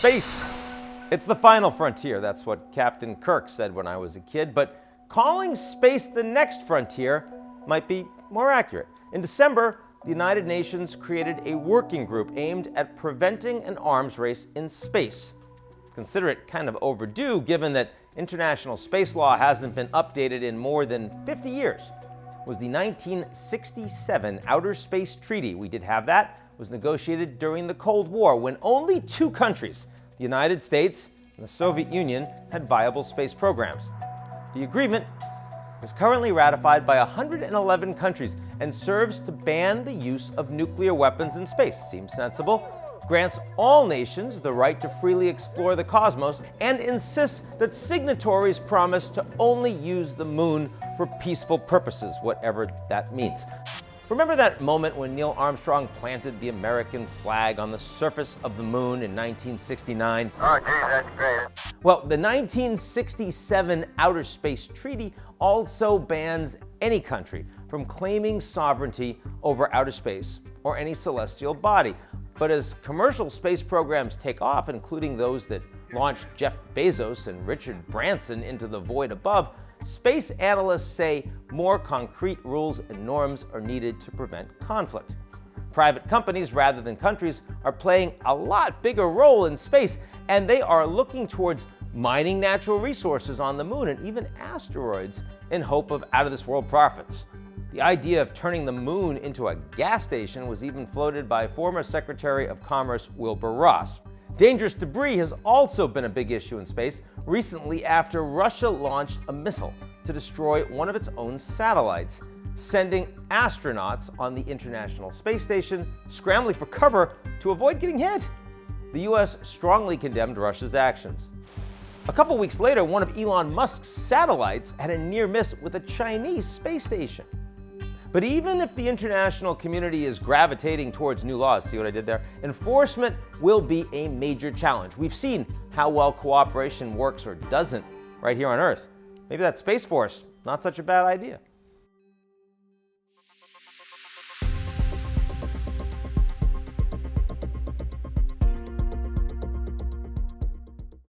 Space. It's the final frontier. That's what Captain Kirk said when I was a kid. But calling space the next frontier might be more accurate. In December, the United Nations created a working group aimed at preventing an arms race in space. Consider it kind of overdue, given that international space law hasn't been updated in more than 50 years. It was the 1967 Outer Space Treaty, we did have that, was negotiated during the Cold War when only two countries, the United States and the Soviet Union, had viable space programs. The agreement is currently ratified by 111 countries and serves to ban the use of nuclear weapons in space. Seems sensible. Grants all nations the right to freely explore the cosmos and insists that signatories promise to only use the moon for peaceful purposes, whatever that means. Remember that moment when Neil Armstrong planted the American flag on the surface of the moon in 1969? Oh, gee, that's great. Well, the 1967 Outer Space Treaty also bans any country from claiming sovereignty over outer space or any celestial body. But as commercial space programs take off, including those that launched Jeff Bezos and Richard Branson into the void above, space analysts say more concrete rules and norms are needed to prevent conflict. Private companies, rather than countries, are playing a lot bigger role in space, and they are looking towards mining natural resources on the moon and even asteroids in hope of out-of-this-world profits. The idea of turning the moon into a gas station was even floated by former Secretary of Commerce Wilbur Ross. Dangerous debris has also been a big issue in space, recently after Russia launched a missile to destroy one of its own satellites, sending astronauts on the International Space Station scrambling for cover to avoid getting hit. The US strongly condemned Russia's actions. A couple weeks later, one of Elon Musk's satellites had a near miss with a Chinese space station. But even if the international community is gravitating towards new laws, see what I did there? Enforcement will be a major challenge. We've seen how well cooperation works or doesn't right here on Earth. Maybe that Space Force, not such a bad idea.